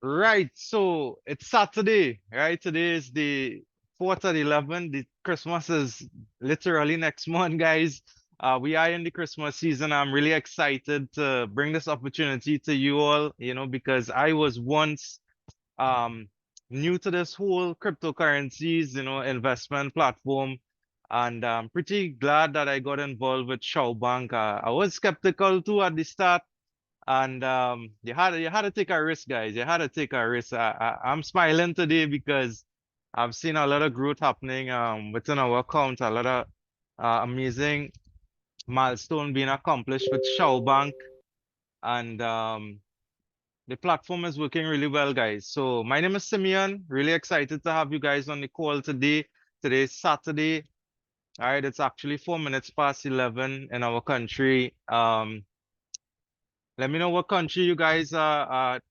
Right, so it's Saturday, right? Today is the 4th of the 11th. The Christmas is literally next month, guys. We are in the Christmas season. I'm really excited to bring this opportunity to you all, because I was once um new to this whole cryptocurrencies, investment platform, and I'm pretty glad that I got involved with Shao Bank. I was skeptical too at the start, and you had to take a risk, guys. You had to take a risk. I'm smiling today because I've seen a lot of growth happening within our account, a lot of amazing milestone being accomplished with Shao Bank, and the platform is working really well, guys. So my name is Simeon. Really excited to have you guys on the call today. Today is Saturday. All right, it's actually 4 minutes past 11 in our country. Let me know what country you guys are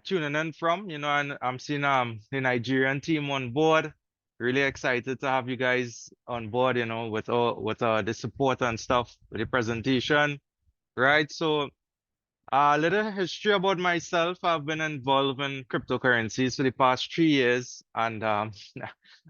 tuning in from, and I'm seeing the Nigerian team on board. Really excited to have you guys on board, with the support and stuff with the presentation, right? So a little history about myself. I've been involved in cryptocurrencies for the past 3 years, and I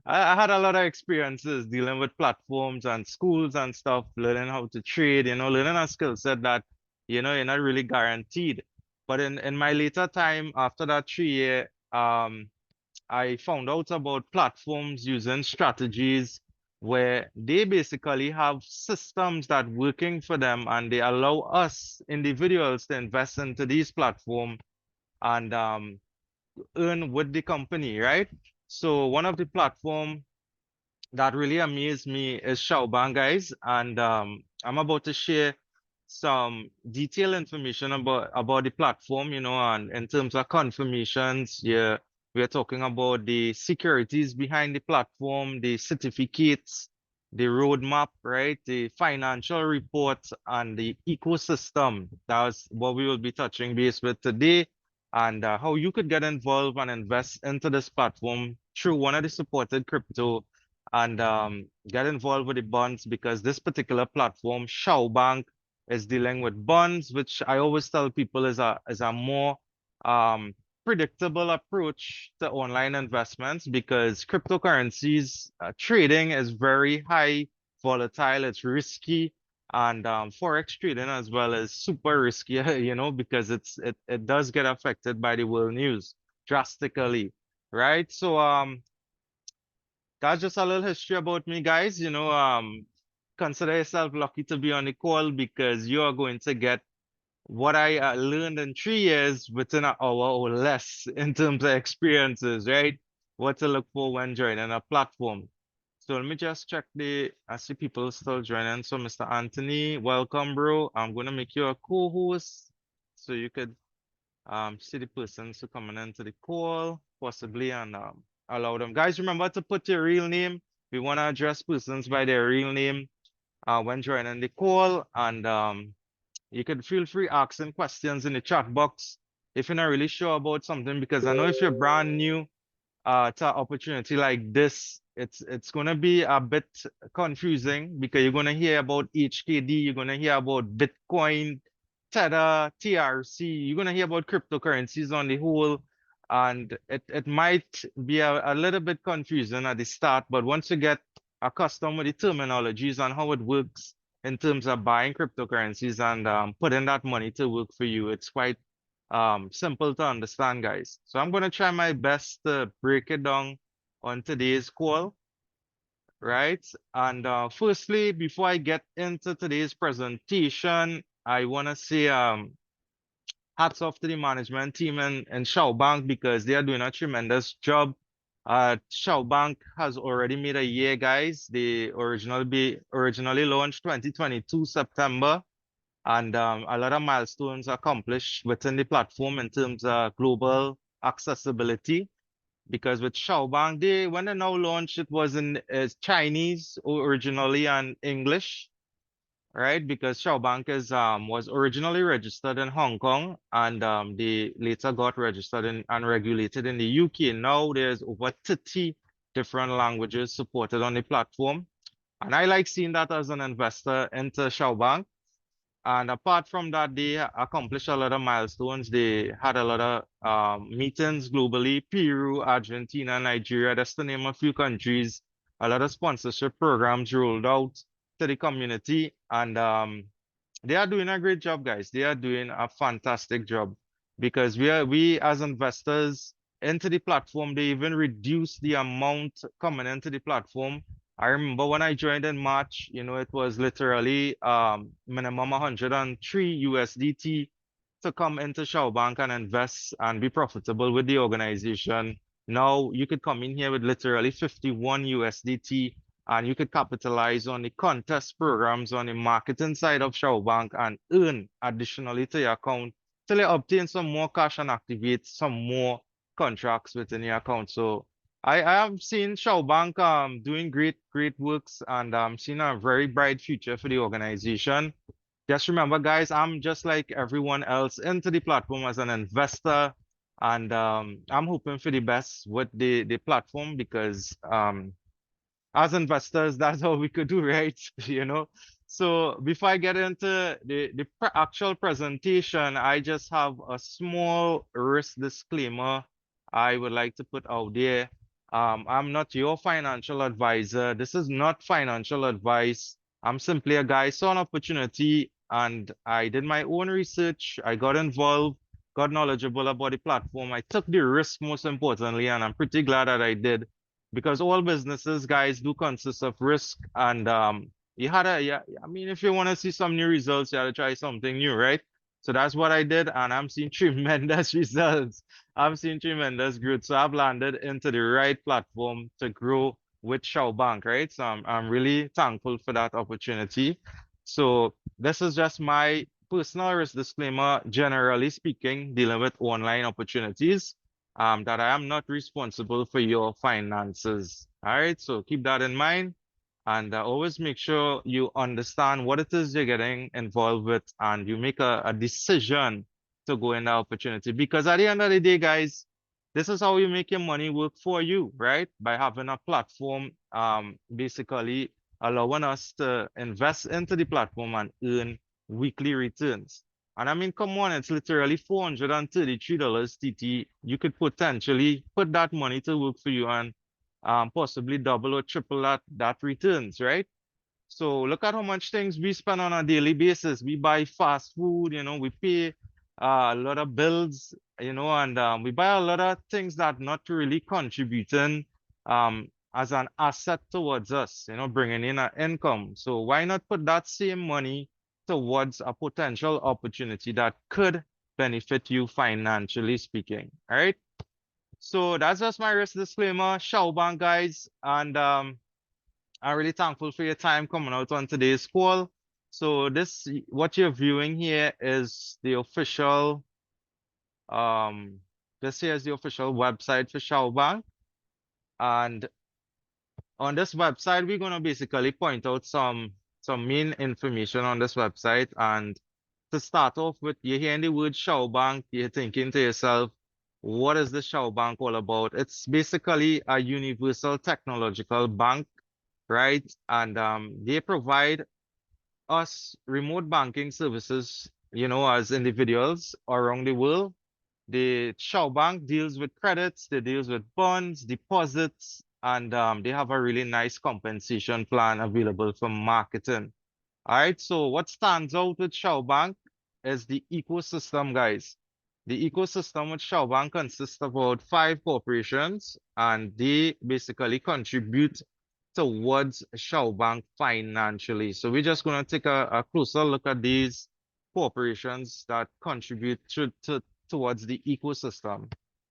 had a lot of experiences dealing with platforms and schools and stuff, learning how to trade, learning a skill set that, you're not really guaranteed. But in my later time, after that 3 year, I found out about platforms using strategies where they basically have systems that working for them, and they allow us individuals to invest into these platforms and earn with the company, right? So one of the platform that really amazed me is Shao Bank, guys, and I'm about to share some detailed information about the platform, and in terms of confirmations, yeah, we are talking about the securities behind the platform, the certificates, the roadmap, right, the financial reports, and the ecosystem. That's what we will be touching base with today, and how you could get involved and invest into this platform through one of the supported crypto, and get involved with the bonds, because this particular platform, Shao Bank, is dealing with bonds, which I always tell people is a more um, predictable approach to online investments, because cryptocurrencies trading is very high volatile, it's risky, and forex trading as well is super risky, because it does get affected by the world news drastically, right? So that's just a little history about me, guys. Consider yourself lucky to be on the call, because you are going to get what I learned in 3 years within an hour or less in terms of experiences, right? What to look for when joining a platform. So let me just check I see people still joining. So Mr. Anthony, welcome, bro. I'm gonna make you a co-host so you could see the persons who coming into the call, possibly, and allow them. Guys, remember to put your real name. We want to address persons by their real name when joining the call, and you could feel free asking questions in the chat box if you're not really sure about something, because I know if you're brand new to an opportunity like this, it's gonna be a bit confusing, because you're gonna hear about HKD, you're gonna hear about Bitcoin, Tether, TRC, you're gonna hear about cryptocurrencies on the whole, and it might be a little bit confusing at the start, but once you get accustomed with the terminologies and how it works in terms of buying cryptocurrencies and putting that money to work for you, it's quite simple to understand, guys. So I'm gonna try my best to break it down on today's call, right? And firstly, before I get into today's presentation, I wanna say hats off to the management team and Shao Bank, because they are doing a tremendous job. Shao Bank has already made a year, guys. They originally launched 2022 September, and a lot of milestones accomplished within the platform in terms of global accessibility. Because with Xiaobang, when they now launched, it was in Chinese originally and English, right? Because Xiaobank was originally registered in Hong Kong, and they later got registered and regulated in the UK. Now there's over 30 different languages supported on the platform, and I like seeing that as an investor into Xiaobank. And apart from that, they accomplished a lot of milestones. They had a lot of meetings globally, Peru, Argentina, Nigeria, just to name a few countries. A lot of sponsorship programs rolled out to the community. And they are doing a great job, guys. They are doing a fantastic job because we as investors into the platform, they even reduce the amount coming into the platform. I remember when I joined in March, it was literally minimum 103 USDT to come into Shao Bank and invest and be profitable with the organization. Now you could come in here with literally 51 USDT and you could capitalize on the contest programs on the marketing side of Shao Bank and earn additionally to your account till you obtain some more cash and activate some more contracts within your account. So I have seen Shao Bank doing great works and seen a very bright future for the organization. Just remember, guys, I'm just like everyone else into the platform as an investor, and I'm hoping for the best with the platform because as investors, that's all we could do, right? You know. So before I get into the actual presentation, I just have a small risk disclaimer I would like to put out there. I'm not your financial advisor. This is not financial advice. I'm simply a guy saw an opportunity and I did my own research. I got involved, got knowledgeable about the platform. I took the risk most importantly, and I'm pretty glad that I did because all businesses, guys, do consist of risk. And you had a yeah, I mean, if you want to see some new results, you had to try something new, right? So that's what I did, and I'm seeing tremendous results. I'm seeing tremendous growth. So I've landed into the right platform to grow with Shao Bank, right? So I'm really thankful for that opportunity. So this is just my personal risk disclaimer, generally speaking, dealing with online opportunities that I am not responsible for your finances. All right, so keep that in mind and always make sure you understand what it is you're getting involved with and you make a decision to go in that opportunity. Because at the end of the day, guys, this is how you make your money work for you, right? By having a platform, basically allowing us to invest into the platform and earn weekly returns. And I mean, come on, it's literally $433 TT. You could potentially put that money to work for you and possibly double or triple that returns, right? So look at how much things we spend on a daily basis. We buy fast food, we pay a lot of bills, and we buy a lot of things that not really contributing as an asset towards us, bringing in an income. So why not put that same money towards a potential opportunity that could benefit you financially speaking, all right? So that's just my risk disclaimer. Shao Bank, guys, and I'm really thankful for your time coming out on today's call. So what you're viewing here is the official, um, this here is the official website for Shao Bank. And on this website, we're gonna basically point out some main information on this website. And to start off with, you're hearing the word Shao Bank, you're thinking to yourself, what is the Shao Bank all about? It's basically a universal technological bank, right? And they provide us remote banking services, as individuals around the world. The Shao Bank deals with credits, they deals with bonds, deposits, and they have a really nice compensation plan available for marketing. All right, so what stands out with Shao Bank is the ecosystem, guys. The ecosystem with Shao Bank consists of about 5 corporations, and they basically contribute towards Shao Bank financially. So we're just going to take a closer look at these corporations that contribute towards the ecosystem.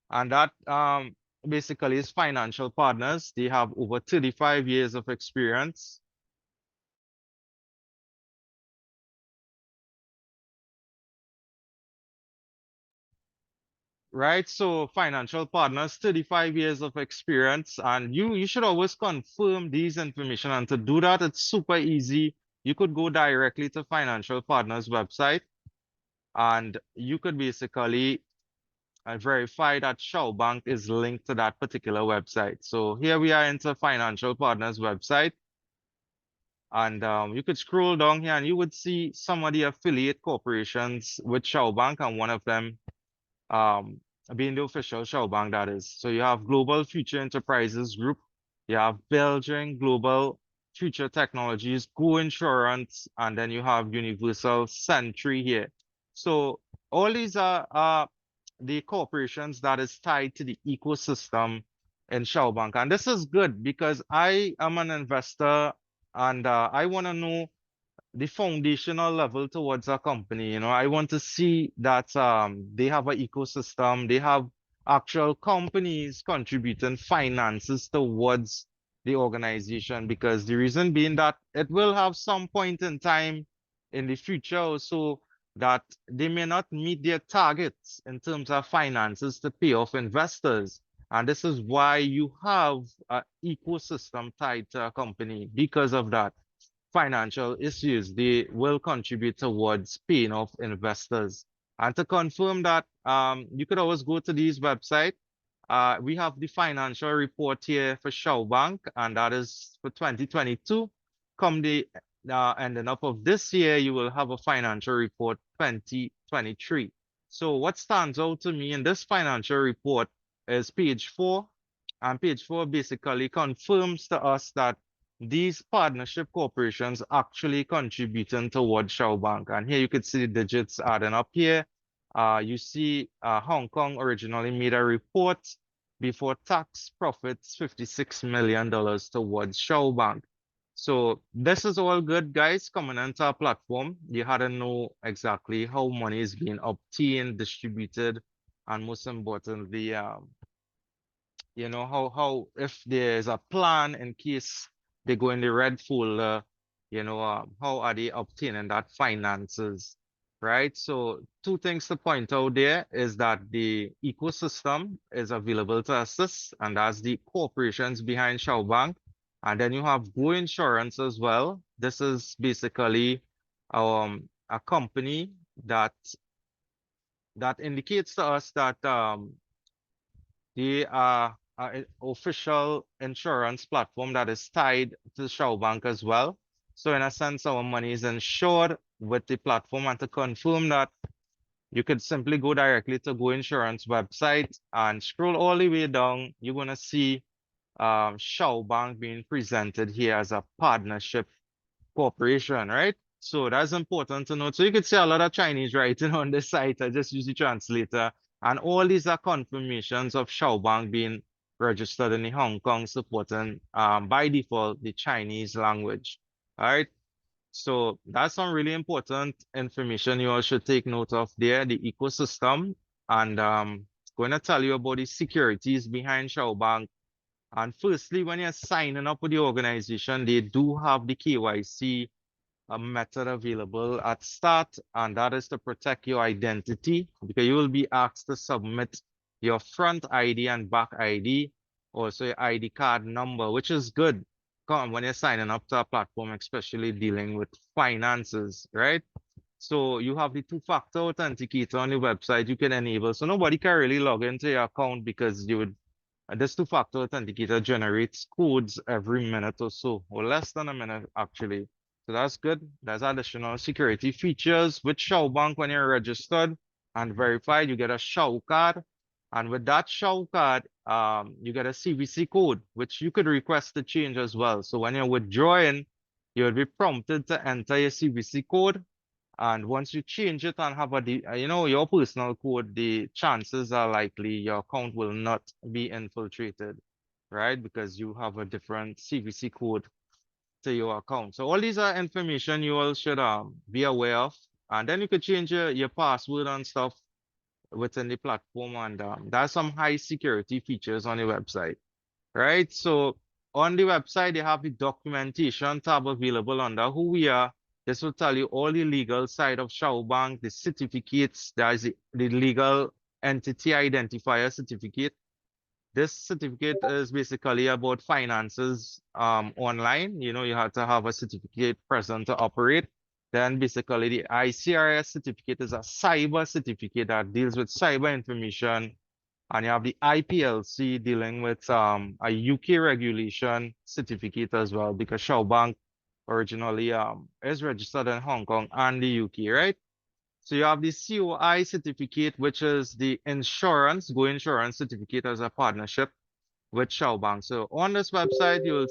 And that basically is financial partners. They have over 35 years of experience. Right, so financial partners, 35 years of experience, and you should always confirm these information. And to do that, it's super easy. You could go directly to financial partners website, and you could basically verify that Shao Bank is linked to that particular website. So here we are into financial partners website. And you could scroll down here and you would see some of the affiliate corporations with Shao Bank, and one of them um, being the official Shao Bank, that is. So you have Global Future Enterprises Group, you have Belgian Global Future Technologies, Go Insurance, and then you have Universal Century here. So all these are the corporations that is tied to the ecosystem in Shao Bank. And this is good because I am an investor and I want to know the foundational level towards a company. I want to see that they have an ecosystem, they have actual companies contributing finances towards the organization, because the reason being that it will have some point in time in the future also that they may not meet their targets in terms of finances to pay off investors. And this is why you have an ecosystem tied to a company. Because of that financial issues, they will contribute towards paying off investors. And to confirm that, you could always go to these websites. We have the financial report here for Shao Bank, and that is for 2022. Come the ending up of this year, you will have a financial report 2023. So what stands out to me in this financial report is page 4. And page 4 basically confirms to us that these partnership corporations actually contributing towards Shao Bank. And here you could see the digits adding up here. You see Hong Kong originally made a report before tax profits $56 million towards Shao Bank. So this is all good, guys. Coming into our platform, you had to know exactly how money is being obtained, distributed, and most importantly, how if there's a plan in case they go in the red folder, how are they obtaining that finances, right? So two things to point out there is that the ecosystem is available to assist, and that's the corporations behind Shao Bank. And then you have Go Insurance as well. This is basically a company that indicates to us that they are an official insurance platform that is tied to Shao Bank as well. So in a sense, our money is insured with the platform. And to confirm that, you could simply go directly to Go Insurance website and scroll all the way down. You're gonna see Shao Bank being presented here as a partnership corporation, right? So that's important to note. So you could see a lot of Chinese writing on this site. I just use the translator. And all these are confirmations of Xiaobang being registered in the Hong Kong, supporting by default the Chinese language. All right. So that's some really important information you all should take note of there, the ecosystem. And going to tell you about the securities behind Xiaobang. And firstly, when you're signing up with the organization, they do have the KYC a method available at start, and that is to protect your identity, because you will be asked to submit your front ID and back ID, also your ID card number, which is good when you're signing up to a platform, especially dealing with finances, right? So you have the two-factor authenticator on the website you can enable. So nobody can really log into your account because you would this two-factor authenticator generates codes every minute or so, or less than a minute actually. So that's good. There's additional security features with Shao Bank. When you're registered and verified, you get a Shao card. And with that Shao card, you get a CVC code, which you could request to change as well. So when you're withdrawing, you will be prompted to enter your CVC code. And once you change it and have your personal code, the chances are likely your account will not be infiltrated, right? Because you have a different CVC code to your account. So all these are information you all should be aware of. And then you could change your password and stuff within the platform. And there's some high security features on the website, right? So on the website, they have the documentation tab available under who we are. This will tell you all the legal side of Shao Bank, the certificates, there's the legal entity identifier certificate. This certificate is basically about finances online. You have to have a certificate present to operate. Then basically the ICRS certificate is a cyber certificate that deals with cyber information, and you have the IPLC dealing with a UK regulation certificate as well, because Shao Bank originally is registered in Hong Kong and the UK, right? So you have the COI certificate, which is the insurance, Go Insurance certificate as a partnership with Shao Bank. So on this website, you will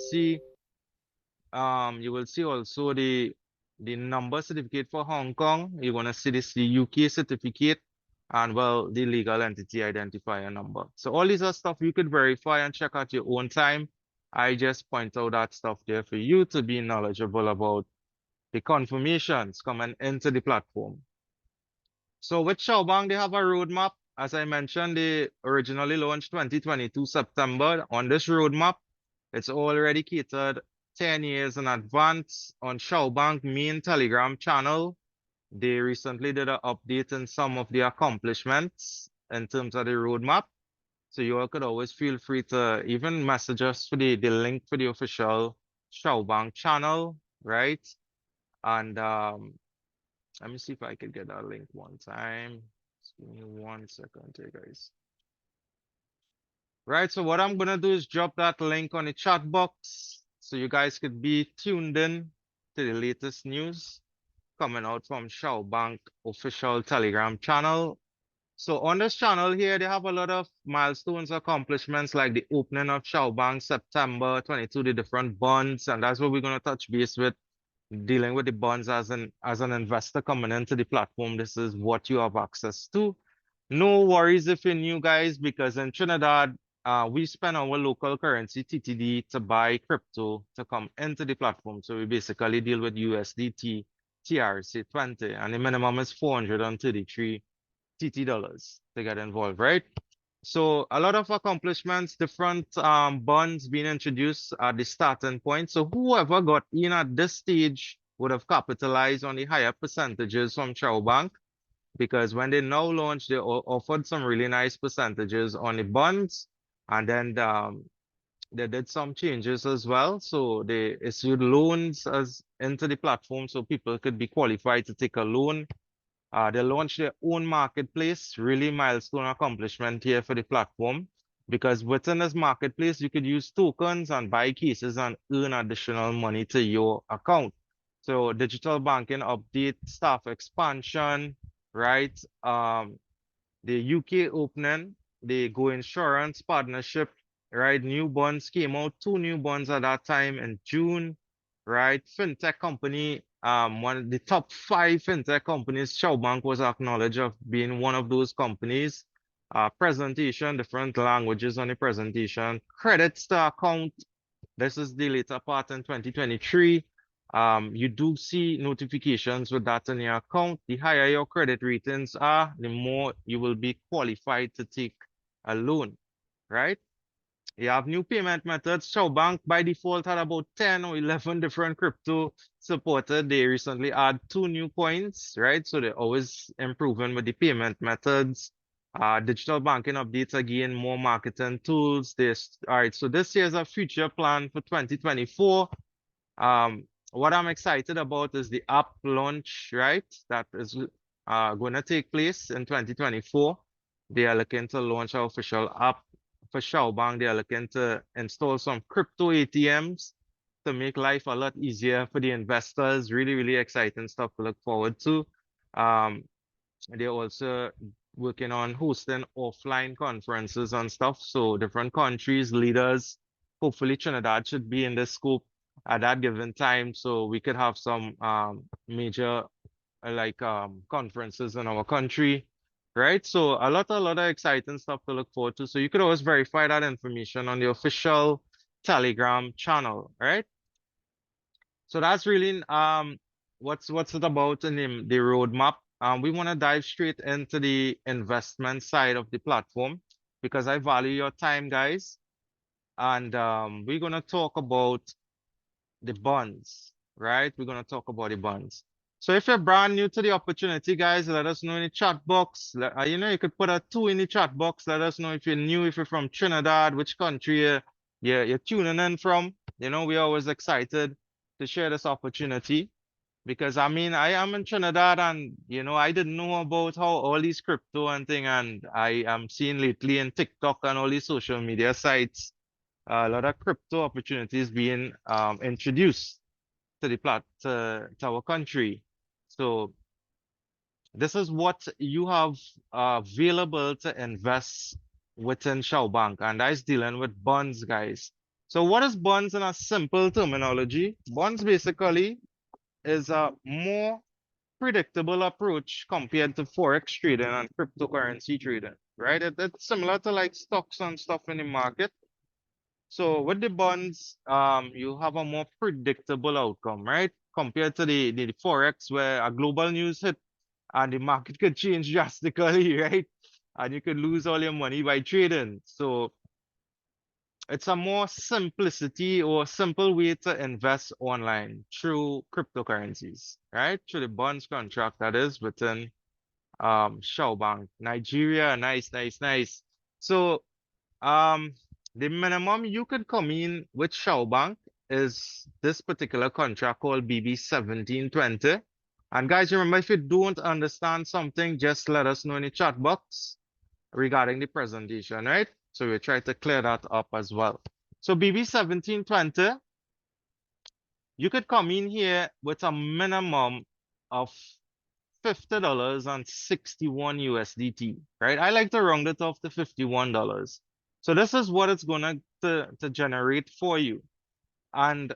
see also the number certificate for Hong Kong. You're gonna see this the UK certificate and well the legal entity identifier number. So all these are stuff you could verify and check out your own time. I just point out that stuff there for you to be knowledgeable about the confirmations coming into the platform. So with Xiaobang, they have a roadmap. As I mentioned, they originally launched 2022 September. On this roadmap, it's already catered 10 years in advance on Xiaobang main Telegram channel. They recently did an update in some of the accomplishments in terms of the roadmap. So you all could always feel free to even message us for the link for the official Xiaobang channel, right? And let me see if I could get that link one time. Just give me 1 second here, guys. Right, so what I'm gonna do is drop that link on the chat box so you guys could be tuned in to the latest news coming out from Shao Bank official Telegram channel. So on this channel here, they have a lot of milestones, accomplishments like the opening of Shao Bank September 22, the different bonds, and that's what we're gonna touch base with dealing with the bonds as an investor coming into the platform. This is what you have access to. No worries if you're new, guys, because in Trinidad, we spend our local currency TTD to buy crypto to come into the platform. So we basically deal with USDT TRC20, and the minimum is 433 TT dollars to get involved, right? So a lot of accomplishments, different bonds being introduced at the starting point. So whoever got in at this stage would have capitalized on the higher percentages from Shao Bank, because when they now launched, they offered some really nice percentages on the bonds, and then they did some changes as well. So they issued loans as into the platform so people could be qualified to take a loan. They launched their own marketplace, really milestone accomplishment here for the platform, because within this marketplace, you could use tokens and buy cases and earn additional money to your account. So digital banking update, staff expansion, right? The UK opening, the Go Insurance partnership, right? New bonds came out, two new bonds at that time in June, right? Fintech company, one of the top 5 fintech companies, Shao Bank was acknowledged of being one of those companies. Presentation, different languages on the presentation, credits to account. This is the later part in 2023. You do see notifications with that in your account. The higher your credit ratings are, the more you will be qualified to take a loan, right? You have new payment methods. Shao Bank by default had about 10 or 11 different crypto supported. They recently add 2 new coins, right? So they're always improving with the payment methods. Digital banking updates again, more marketing tools. All right, so this here's a future plan for 2024. What I'm excited about is the app launch, right? That is going to take place in 2024. They are looking to launch our official app for Shao Bank. They are looking to install some crypto ATMs to make life a lot easier for the investors. Really, really exciting stuff to look forward to. They're also working on hosting offline conferences and stuff. So different countries, leaders, hopefully Trinidad should be in the scope at that given time. So we could have some major conferences in our country, right? So a lot of exciting stuff to look forward to. So you could always verify that information on the official Telegram channel, right? So that's really what's it about in the roadmap. We want to dive straight into the investment side of the platform because I value your time, guys. And we're gonna talk about the bonds, right? We're gonna talk about the bonds. So if you're brand new to the opportunity, guys, let us know in the chat box. You know, you could put a 2 in the chat box. Let us know if you're new, if you're from Trinidad, which country you're tuning in from. You know, we're always excited to share this opportunity because I mean, I am in Trinidad and, you know, I didn't know about how all these crypto and thing, and I am seeing lately in TikTok and all these social media sites, a lot of crypto opportunities being introduced. to the to our country. So this is what you have available to invest within Shao Bank, and that's dealing with bonds, guys. So what is bonds in a simple terminology? Bonds basically is a more predictable approach compared to forex trading and cryptocurrency trading, right? It's similar to like stocks and stuff in the market. So with the bonds, you have a more predictable outcome, right? Compared to the forex where a global news hit and the market could change drastically, right? And you could lose all your money by trading. So it's a more simplicity or simple way to invest online through cryptocurrencies, right? Through the bonds contract that is within Shao Bank, Nigeria. Nice, nice, nice. So the minimum you could come in with Shao Bank is this particular contract called BB 1720. And guys, remember, if you don't understand something, just let us know in the chat box regarding the presentation, right? So we try to clear that up as well. So BB 1720, you could come in here with a minimum of $50 and 61 USDT, right? I like to round it off to $51. So this is what it's gonna to generate for you. And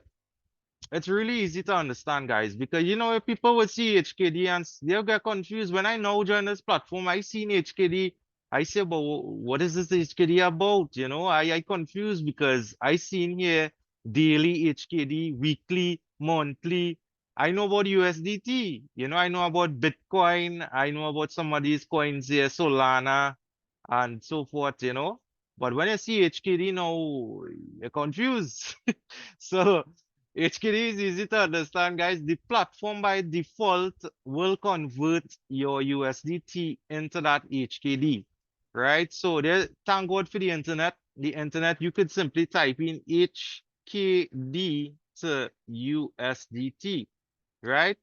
it's really easy to understand, guys, because you know if people would see HKD and they'll get confused. When I now join this platform, I seen HKD. I say, but what is this HKD about? You know, I confused because I seen here daily HKD, weekly, monthly. I know about USDT. You know, I know about Bitcoin. I know about some of these coins here, Solana and so forth. You know, but when I see HKD now, you're confused. So HKD is easy to understand, guys. The platform by default will convert your USDT into that HKD, right? So there, thank God for the internet. The internet, you could simply type in HKD to USDT, right?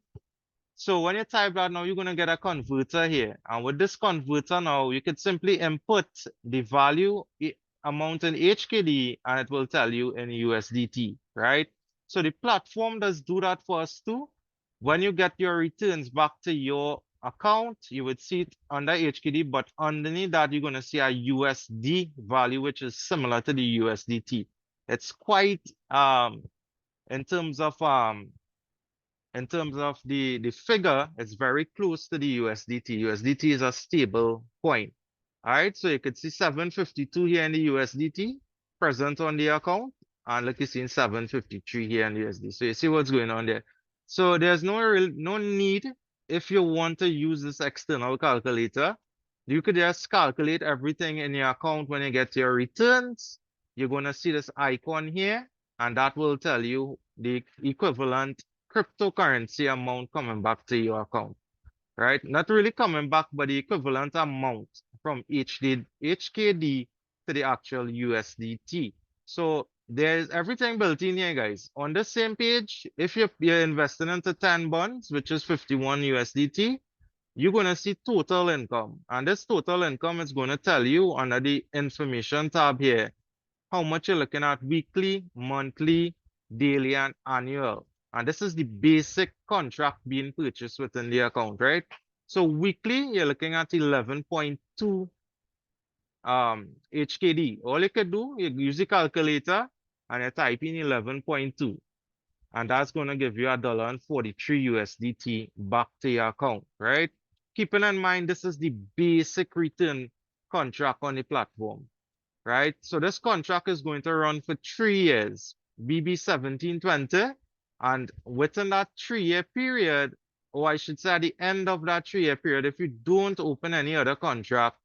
So when you type that now, you're going to get a converter here. And with this converter now, you could simply input the value amount in HKD and it will tell you in USDT, right? So the platform does do that for us too. When you get your returns back to your account, you would see it under HKD, but underneath that, you're going to see a USD value, which is similar to the USDT. It's quite, in terms of the figure, it's very close to the USDT. USDT is a stable coin. All right, so you could see 752 here in the USDT present on the account, and like you see in 753 here in the USD. So you see what's going on there. So there's no need if you want to use this external calculator. You could just calculate everything in your account when you get your returns. You're gonna see this icon here, and that will tell you the equivalent cryptocurrency amount coming back to your account, right? Not really coming back, but the equivalent amount from HKD to the actual USDT. So there's everything built in here, guys. On the same page, if you're investing into 10 bonds, which is 51 USDT, you're going to see total income. And this total income is going to tell you under the information tab here how much you're looking at weekly, monthly, daily, and annual. And this is the basic contract being purchased within the account, right? So weekly, you're looking at 11.2 HKD. All you can do, you use the calculator and you type in 11.2. And that's going to give you $1.43 USDT back to your account, right? Keeping in mind, this is the basic return contract on the platform, right? So this contract is going to run for 3 years, BB 1720. And within that 3-year period, or I should say at the end of that 3-year period, if you don't open any other contract,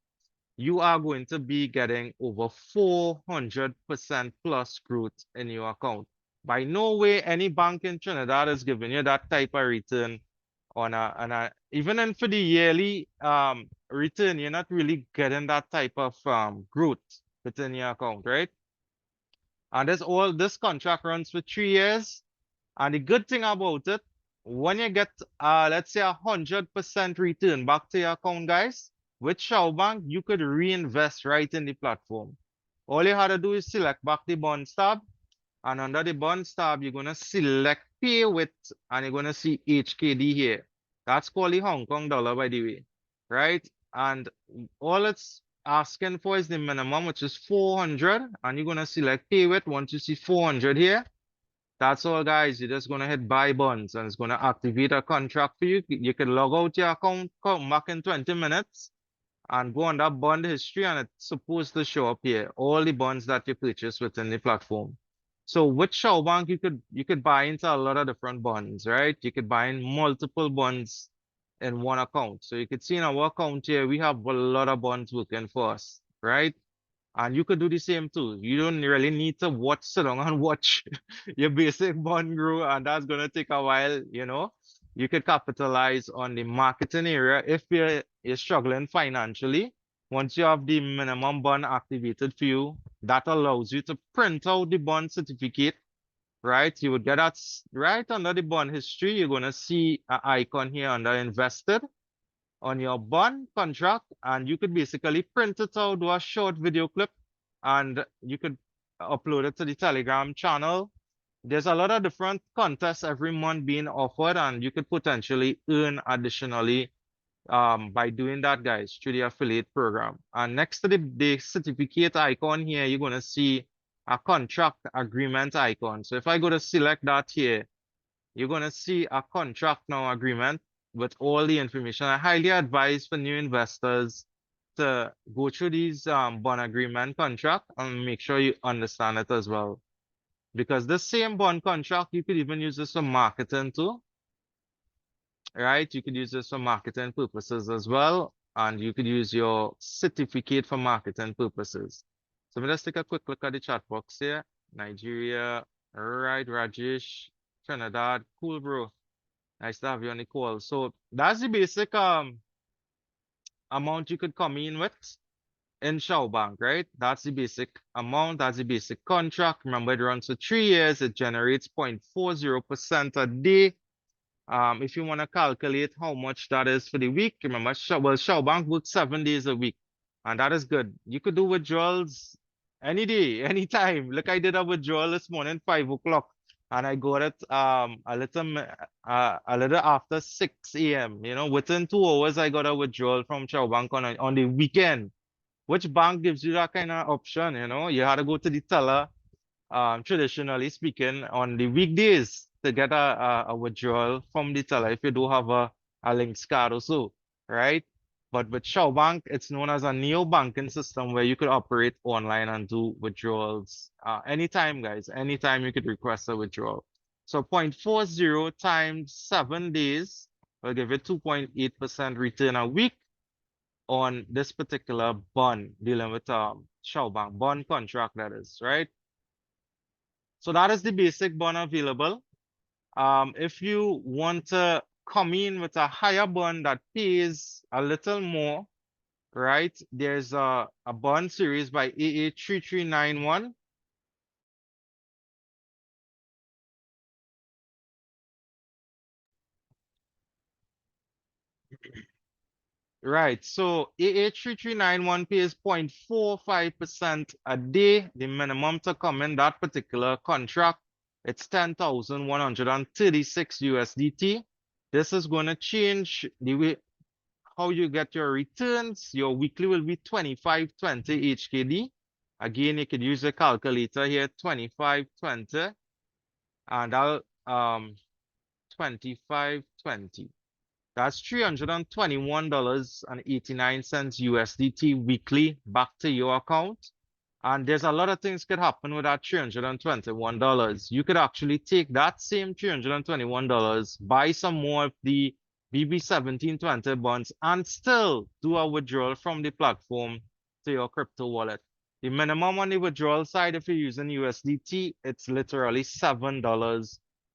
you are going to be getting over 400% plus growth in your account. By no way any bank in Trinidad is giving you that type of return on even in for the yearly return, you're not really getting that type of growth within your account, right? And this contract runs for 3 years. And the good thing about it, when you get let's say 100% return back to your account, guys, with Shao Bank, you could reinvest right in the platform. All you had to do is select back the bonds tab, and under the bonds tab, you're gonna select pay with, and you're gonna see HKD here. That's called the Hong Kong dollar, by the way, right? And all it's asking for is the minimum, which is 400, and you're gonna select pay with. Once you see 400 here, that's all, guys. You're just gonna hit buy bonds, and it's gonna activate a contract for you. You can log out your account, come back in 20 minutes, and go on that bond history, and it's supposed to show up here all the bonds that you purchased within the platform. So with Shao Bank, you could buy into a lot of different bonds, right? You could buy in multiple bonds in one account. So you could see in our account here, we have a lot of bonds working for us, right? And you could do the same too. You don't really need to sit down and watch your basic bond grow, and that's gonna take a while, you know. You could capitalize on the marketing area if you're struggling financially. Once you have the minimum bond activated for you, that allows you to print out the bond certificate, right? You would get that right under the bond history. You're gonna see an icon here under invested on your bond contract, and you could basically print it out, do a short video clip, and you could upload it to the Telegram channel. There's a lot of different contests every month being offered, and you could potentially earn additionally by doing that, guys, through the affiliate program. And next to the certificate icon here, you're going to see a contract agreement icon. So if I go to select that here, you're going to see a contract now agreement with all the information. I highly advise for new investors to go through these bond agreement contract and make sure you understand it as well. Because the same bond contract, you could even use this for marketing too, right? You could use this for marketing purposes as well. And you could use your certificate for marketing purposes. So let us take a quick look at the chat box here. Nigeria, right, Rajesh, Trinidad, cool, bro. Nice to have you on the call. So that's the basic amount you could come in with in Shao Bank, right? That's the basic amount. That's the basic contract. Remember, it runs for 3 years. It generates 0.40% a day. If you want to calculate how much that is for the week, remember, Shao Bank works 7 days a week, and that is good. You could do withdrawals any day, anytime. Look, I did a withdrawal this morning, 5 o'clock, and I got it a little after 6 a.m. You know, within 2 hours, I got a withdrawal from Shao Bank on the weekend. Which bank gives you that kind of option? You know, you had to go to the teller, traditionally speaking, on the weekdays to get a withdrawal from the teller if you do have a Links card or so, right? But with Shao Bank, it's known as a neo banking system where you could operate online and do withdrawals anytime, guys. Anytime you could request a withdrawal. So 0.40 times 7 days will give you 2.8% return a week on this particular bond dealing with Shao Bank bond contract, that is, right? So that is the basic bond available. If you want to come in with a higher bond that pays a little more, right? There's a bond series by AA3391. Right, so AA3391 pays 0.45% a day. The minimum to come in that particular contract, it's 10,136 USDT. This is going to change the way how you get your returns. Your weekly will be 2520 HKD. Again, you could use a calculator here, 2520, and I'll 2520. That's $321.89 USDT weekly back to your account. And there's a lot of things could happen with that $321. You could actually take that same $321, buy some more of the BB1720 bonds, and still do a withdrawal from the platform to your crypto wallet. The minimum on the withdrawal side, if you're using USDT, it's literally $7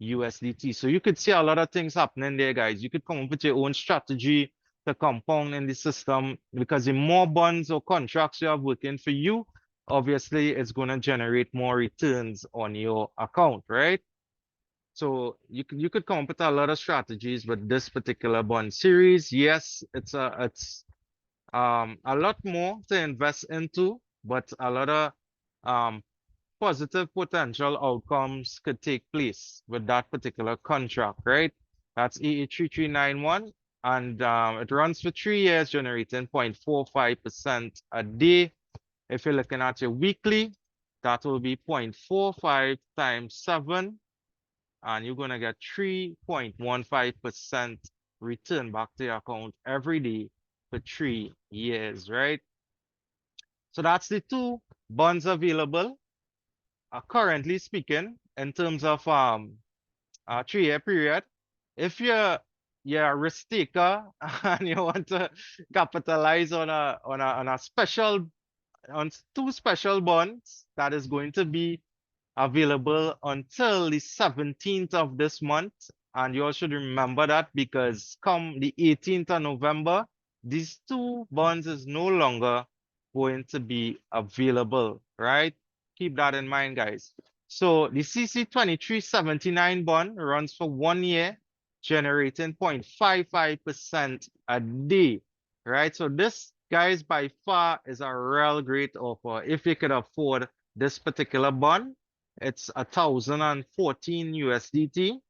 USDT. So you could see a lot of things happening there, guys. You could come up with your own strategy to compound in the system, because the more bonds or contracts you have working for you, obviously it's going to generate more returns on your account, right? So you could come up with a lot of strategies with this particular bond series. Yes, it's a lot more to invest into, but a lot of positive potential outcomes could take place with that particular contract, right? That's EE3391, and it runs for 3 years, generating 0.45% a day. If you're looking at your weekly, that will be 0.45 times 7, and you're going to get 3.15% return back to your account every day for 3 years, right? So that's the two bonds available, currently speaking, in terms of 3 year period. If you're a risk taker and you want to capitalize on a special on two special bonds that is going to be available until the 17th of this month. And you all should remember that, because come the 18th of November, these two bonds is no longer going to be available, right? Keep that in mind, guys. So the CC2379 bond runs for 1 year, generating 0.55% a day, right? So this, guys, by far is a real great offer. If you could afford this particular bond, it's 1,014 USDT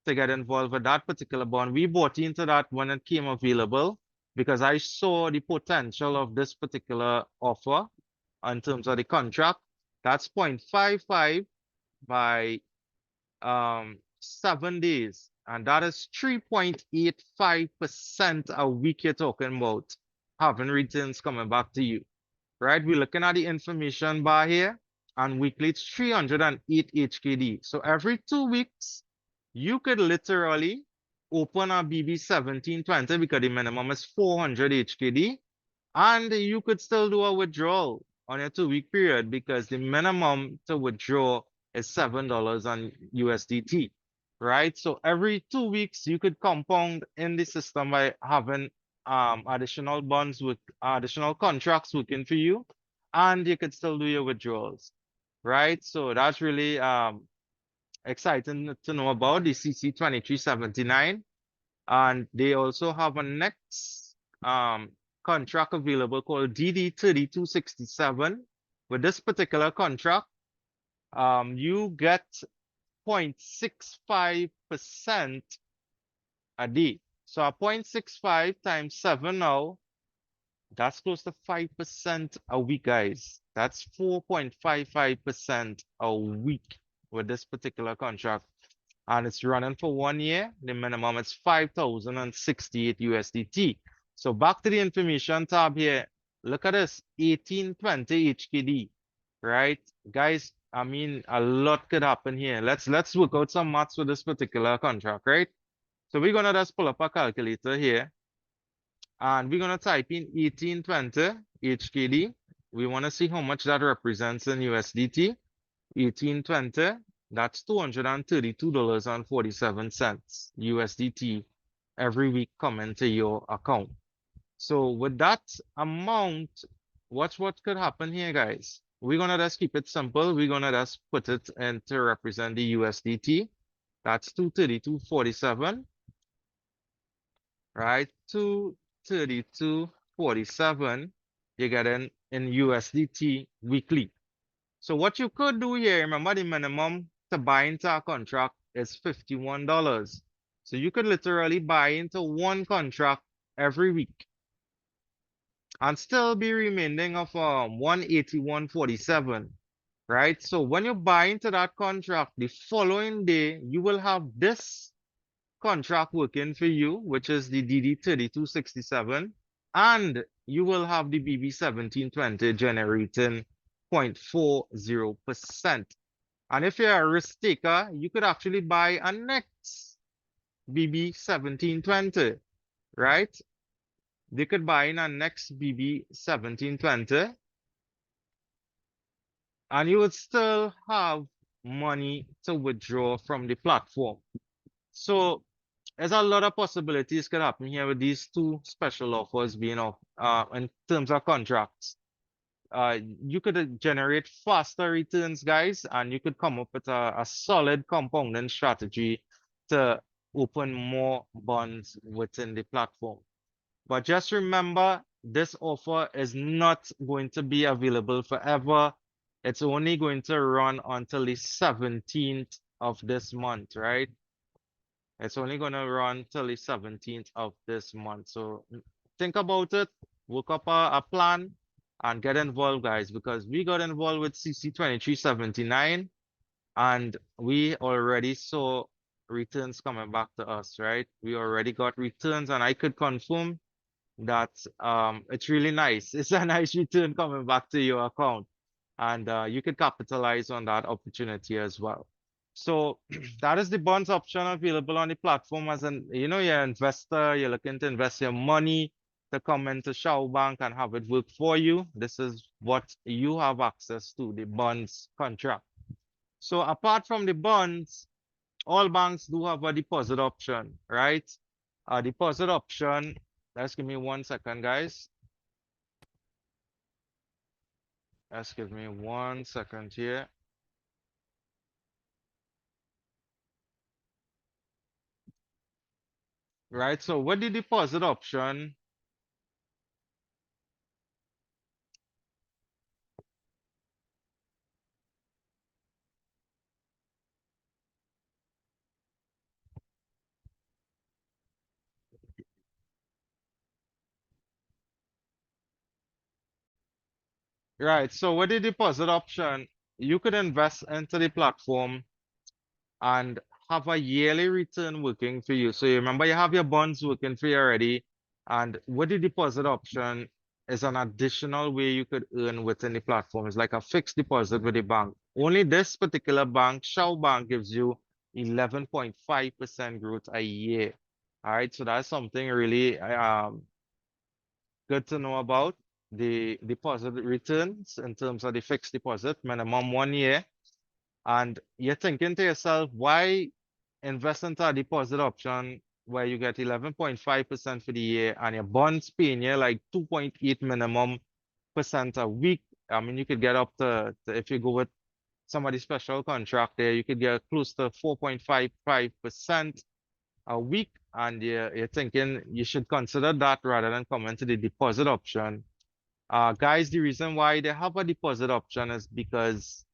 to get involved with that particular bond. We bought into that when it came available because I saw the potential of this particular offer in terms of the contract. That's 0.55 by 7 days, and that is 3.85% a week you're talking about having returns coming back to you, right? We're looking at the information bar here, and weekly it's 308 HKD. So every 2 weeks, you could literally open a BB 1720 because the minimum is 400 HKD, and you could still do a withdrawal on your 2 week period because the minimum to withdraw is $7 on USDT, right? So every 2 weeks, you could compound in the system by having additional bonds with additional contracts working for you, and you could still do your withdrawals, right? So that's really exciting to know about the CC2379. And they also have a next contract available called DD3267. With this particular contract, you get 0.65% a day. So a 0.65 times 7 now, that's close to 5% a week, guys. That's 4.55% a week with this particular contract. And it's running for 1 year. The minimum is 5,068 USDT. So back to the information tab here. Look at this, 1820 HKD, right? Guys, I mean, a lot could happen here. Let's work out some maths with this particular contract, right? So we're gonna just pull up a calculator here, and we're gonna type in 1820 HKD. We wanna see how much that represents in USDT. 1820, that's $232.47 USDT every week coming to your account. So with that amount, what could happen here, guys? We're gonna just keep it simple. We're gonna just put it in to represent the USDT. That's 232.47, right? 232.47 you get in USDT weekly. So what you could do here, remember the minimum to buy into a contract is $51. So you could literally buy into one contract every week and still be remaining of 181.47, right? So when you buy into that contract, the following day, you will have this contract working for you, which is the DD3267, and you will have the BB1720 generating 0.40%. And if you're a risk taker, you could actually buy a next BB1720, right? They could buy in a next BB1720, and you would still have money to withdraw from the platform. So there's a lot of possibilities could happen here with these two special offers being off in terms of contracts. You could generate faster returns, guys, and you could come up with a solid compounding strategy to open more bonds within the platform. But just remember, this offer is not going to be available forever. It's only going to run until the 17th of this month, right? It's only going to run till the 17th of this month. So think about it, work up a plan and get involved, guys, because we got involved with CC 2379 and we already saw returns coming back to us, right? We already got returns and I could confirm that it's really nice. It's a nice return coming back to your account and you could capitalize on that opportunity as well. So that is the bonds option available on the platform as an, you're an investor, you're looking to invest your money to come into Shao Bank and have it work for you. This is what you have access to, the bonds contract. So apart from the bonds, all banks do have a deposit option, right? A deposit option, let's give me 1 second, guys. Let's give me 1 second here. Right, so with the deposit option, right, so with the deposit option, you could invest into the platform and have a yearly return working for you. So you remember you have your bonds working for you already, and with the deposit option is an additional way you could earn within the platform. It's like a fixed deposit with the bank. Only this particular bank, Shao Bank, gives you 11.5% growth a year. All right, so that's something really good to know about. The deposit returns in terms of the fixed deposit, minimum 1 year. And you're thinking to yourself, why invest into a deposit option where you get 11.5% for the year and your bonds paying you like 2.8 minimum percent a week? I mean, you could get up if you go with somebody's special contract there, you could get close to 4.55% a week. And you're thinking you should consider that rather than coming to the deposit option. Guys, the reason why they have a deposit option is because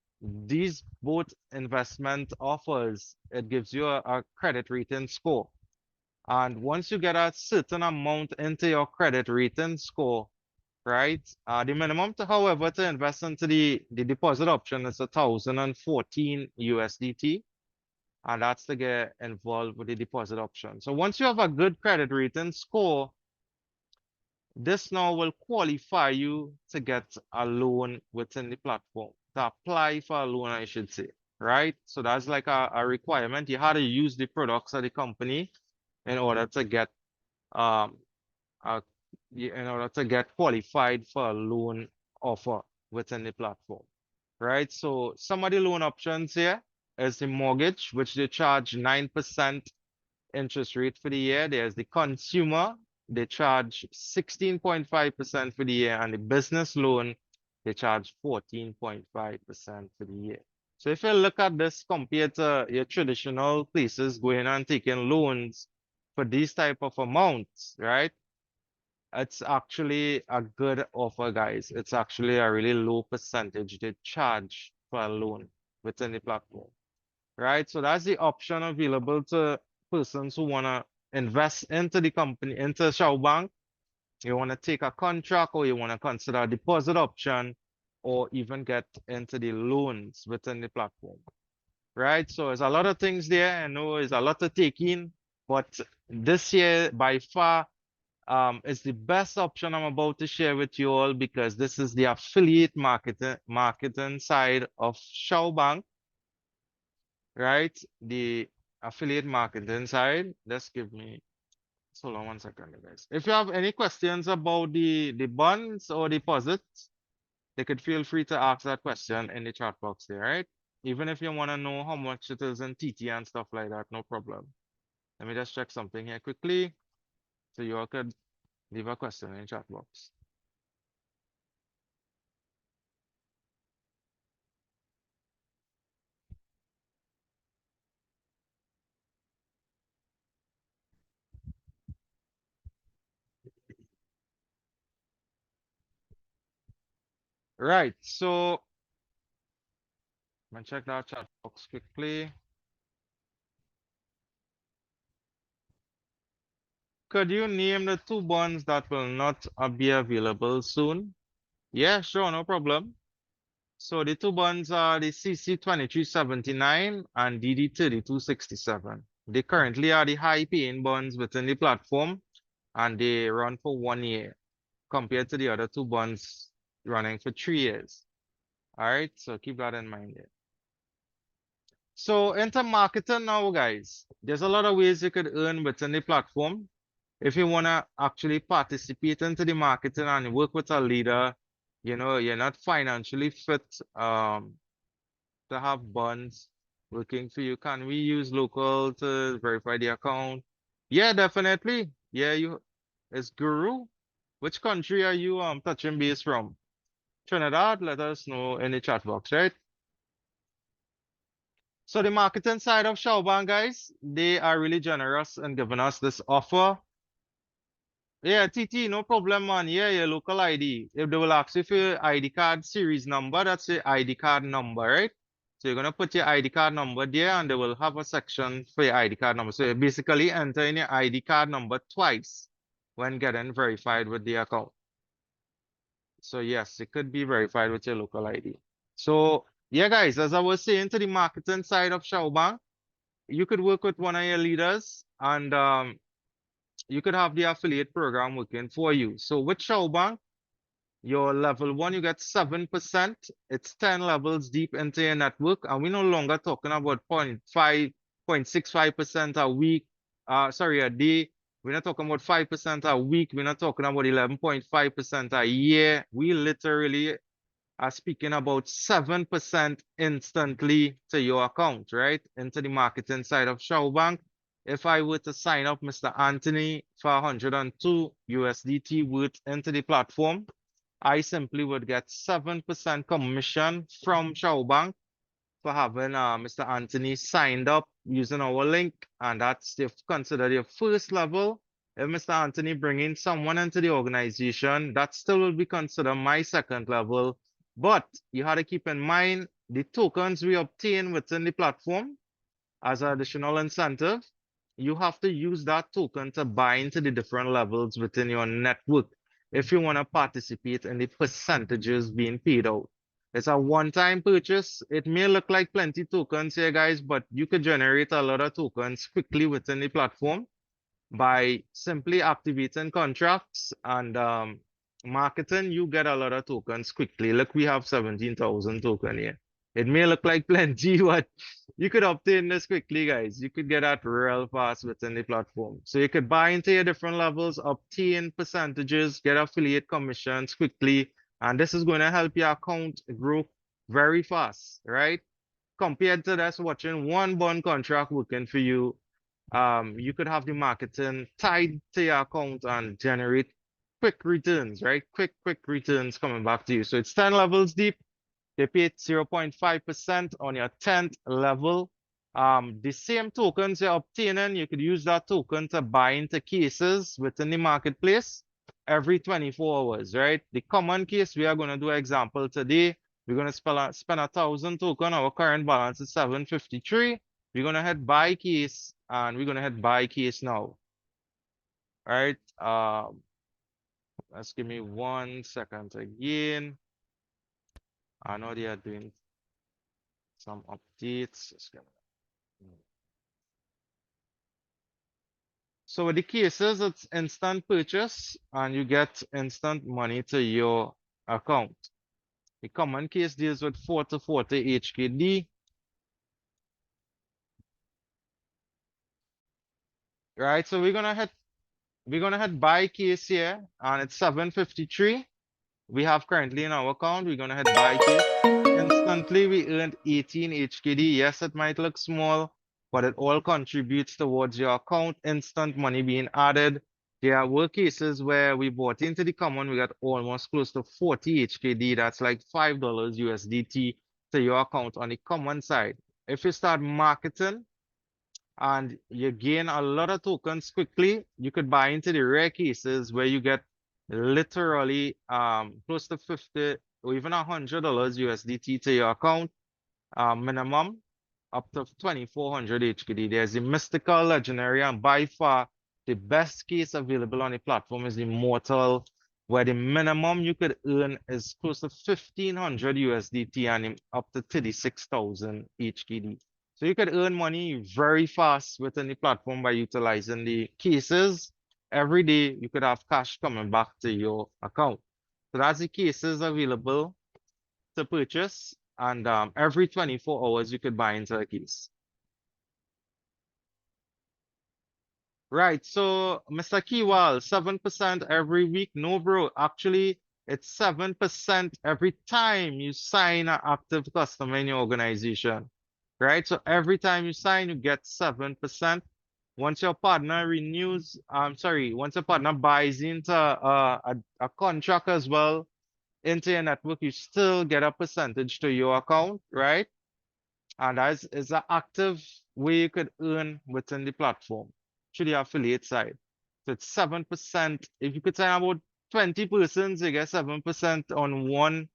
these both investment offers, it gives you a credit rating score. And once you get a certain amount into your credit rating score, right? The minimum to, however, to invest into the deposit option is 1,014 USDT. And that's to get involved with the deposit option. So once you have a good credit rating score, this now will qualify you to get a loan within the platform, to apply for a loan, I should say, right? So that's like a requirement. You had to use the products of the company in order to get um a, in order to get qualified for a loan offer within the platform, right? So some of the loan options here is the mortgage, which they charge 9% interest rate for the year. There's the consumer, they charge 16.5% for the year, and the business loan, they charge 14.5% for the year. So if you look at this compared to your traditional places going and taking loans for these type of amounts, right? It's actually a good offer, guys. It's actually a really low percentage they charge for a loan within the platform, right? So that's the option available to persons who want to invest into the company, into Shao Bank. You want to take a contract or you want to consider a deposit option or even get into the loans within the platform, right? So there's a lot of things there. I know there's a lot to take in, but this year by far is the best option I'm about to share with you all because this is the affiliate marketing side of Shao Bank, right? The affiliate marketing side. Just give me, hold on 1 second, guys. If you have any questions about the bonds or deposits, they could feel free to ask that question in the chat box there, right? Even if you want to know how much it is in TT and stuff like that, no problem. Let me just check something here quickly. So you all could leave a question in the chat box. Right. So me check that chat box quickly. Could you name the two bonds that will not be available soon? Yeah, sure, no problem. So the two bonds are the CC 2379 and DD 3267. They currently are the high paying bonds within the platform and they run for 1 year compared to the other two bonds running for 3 years. All right, so keep that in mind there. So into marketing now, guys, there's a lot of ways you could earn within the platform. If you want to actually participate into the marketing and work with a leader, you're not financially fit to have bonds working for you. Can we use local to verify the account? Yeah, definitely. Yeah, it's Guru. Which country are you touching base from? Trinidad, let us know in the chat box, right? So the marketing side of Shao Bank, guys, they are really generous in giving us this offer. Yeah, TT, no problem, man. Yeah, your local ID. If they will ask you for your ID card series number, that's your ID card number, right? So you're gonna put your ID card number there and they will have a section for your ID card number. So you basically enter in your ID card number twice when getting verified with the account. So yes, it could be verified with your local ID. So yeah, guys, as I was saying to the marketing side of Shao Bank, you could work with one of your leaders and you could have the affiliate program working for you. So with Shao Bank, your level one, you get 7%. It's 10 levels deep into your network. And we're no longer talking about 0.5, 0.65% a week, sorry, a day. We're not talking about 5% a week. We're not talking about 11.5% a year. We literally are speaking about 7% instantly to your account, right? Into the marketing side of Shao Bank. If I were to sign up Mr. Anthony for 102 USDT worth into the platform, I simply would get 7% commission from Shao Bank for having Mr. Anthony signed up using our link, and that's considered your first level. If Mr. Anthony bringing someone into the organization, that still will be considered my second level. But you have to keep in mind the tokens we obtain within the platform as an additional incentive. You have to use that token to buy into the different levels within your network if you want to participate in the percentages being paid out. It's a one-time purchase. It may look like plenty tokens here, guys, but you could generate a lot of tokens quickly within the platform by simply activating contracts and marketing. You get a lot of tokens quickly. Look, we have 17,000 token here. It may look like plenty, but you could obtain this quickly, guys. You could get that real fast within the platform. So you could buy into your different levels, obtain percentages, get affiliate commissions quickly, and this is going to help your account grow very fast, right? Compared to just watching one bond contract working for you, you could have the marketing tied to your account and generate quick returns, right? Quick returns coming back to you. So it's 10 levels deep. They pay 0.5% on your 10th level. The same tokens you're obtaining, you could use that token to buy into cases within the marketplace every 24 hours, right? The common case, we are going to do an example today. We're going to spend 1,000 token. Our current balance is 753. We're going to hit buy case and we're going to hit buy case now. All right. Let's give me 1 second again. I know they are doing some updates. So with the cases, it's instant purchase and you get instant money to your account. The common case deals with 4 to 40 HKD. Right, so we're gonna hit buy case here and it's 753. We have currently in our account, we're gonna hit buy case. Instantly we earned 18 HKD. Yes, it might look small, but it all contributes towards your account, instant money being added. There were cases where we bought into the common, we got almost close to 40 HKD. That's like $5 USDT to your account on the common side. If you start marketing and you gain a lot of tokens quickly, you could buy into the rare cases where you get literally close to 50 or even $100 USDT to your account. minimum up to 2400 HKD. There's the mystical, legendary, and by far the best case available on the platform is the mortal, where the minimum you could earn is close to 1500 USDT and up to 36,000 HKD. So you could earn money very fast within the platform by utilizing the cases. Every day you could have cash coming back to your account. So that's the cases available to purchase, and every 24 hours you could buy into a case. Right, so Mr. Kiwal, 7% every week. No, bro, actually, it's 7% every time you sign an active customer in your organization. Right, so every time you sign, you get 7%. Once your partner renews, once your partner buys into a contract as well into your network, you still get a percentage to your account, right? And that is an active way you could earn within the platform through the affiliate side. So it's 7%. If you could sign about 20 persons, you get 7% on one.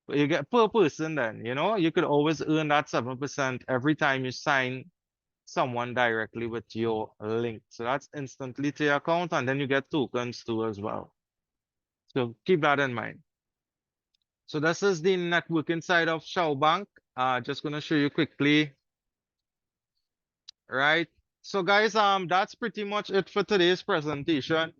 You get per person then, you could always earn that 7% every time you sign someone directly with your link. So that's instantly to your account, and then you get tokens too as well. So keep that in mind. So this is the networking side of Shao Bank. Just gonna show you quickly. Right. So guys, that's pretty much it for today's presentation.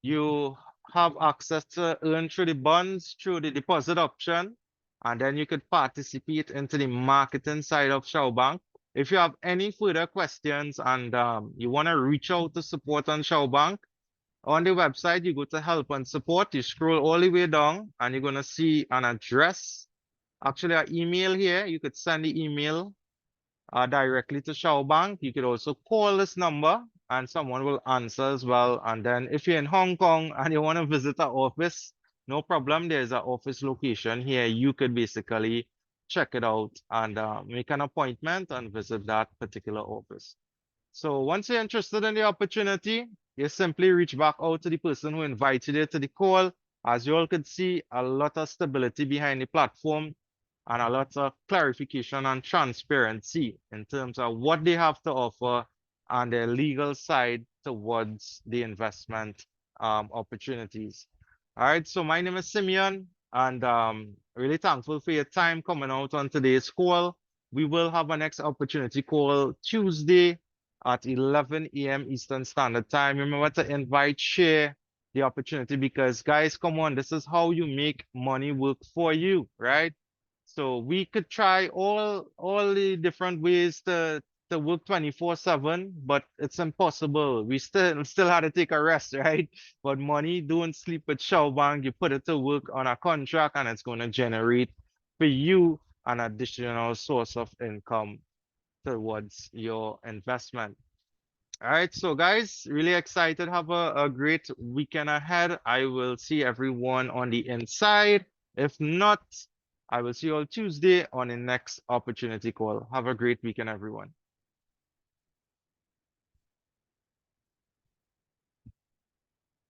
You have access to earn through the bonds, through the deposit option, and then you could participate into the marketing side of Shao Bank. If you have any further questions and you want to reach out to support on Shao Bank, on the website, you go to help and support, you scroll all the way down and you're gonna see an address. Actually, an email here. You could send the email directly to Shao Bank. You could also call this number and someone will answer as well. And then if you're in Hong Kong and you want to visit our office, no problem. There's an office location here. You could basically check it out and make an appointment and visit that particular office. So once you're interested in the opportunity, you simply reach back out to the person who invited you to the call. As you all could see, a lot of stability behind the platform and a lot of clarification and transparency in terms of what they have to offer and their legal side towards the investment opportunities. All right, so my name is Simeon, and really thankful for your time coming out on today's call. We will have a next opportunity call Tuesday at 11 a.m. Eastern Standard Time. Remember to invite, share the opportunity, because guys, come on, this is how you make money work for you, right? So we could try all the different ways to work 24/7, but it's impossible. We still had to take a rest, right? But money, don't sleep with Shao Bank. You put it to work on a contract and it's going to generate for you an additional source of income towards your investment. All right, so guys, really excited. Have a great weekend ahead. I will see everyone on the inside. If not, I will see you all Tuesday on the next opportunity call. Have a great weekend, everyone.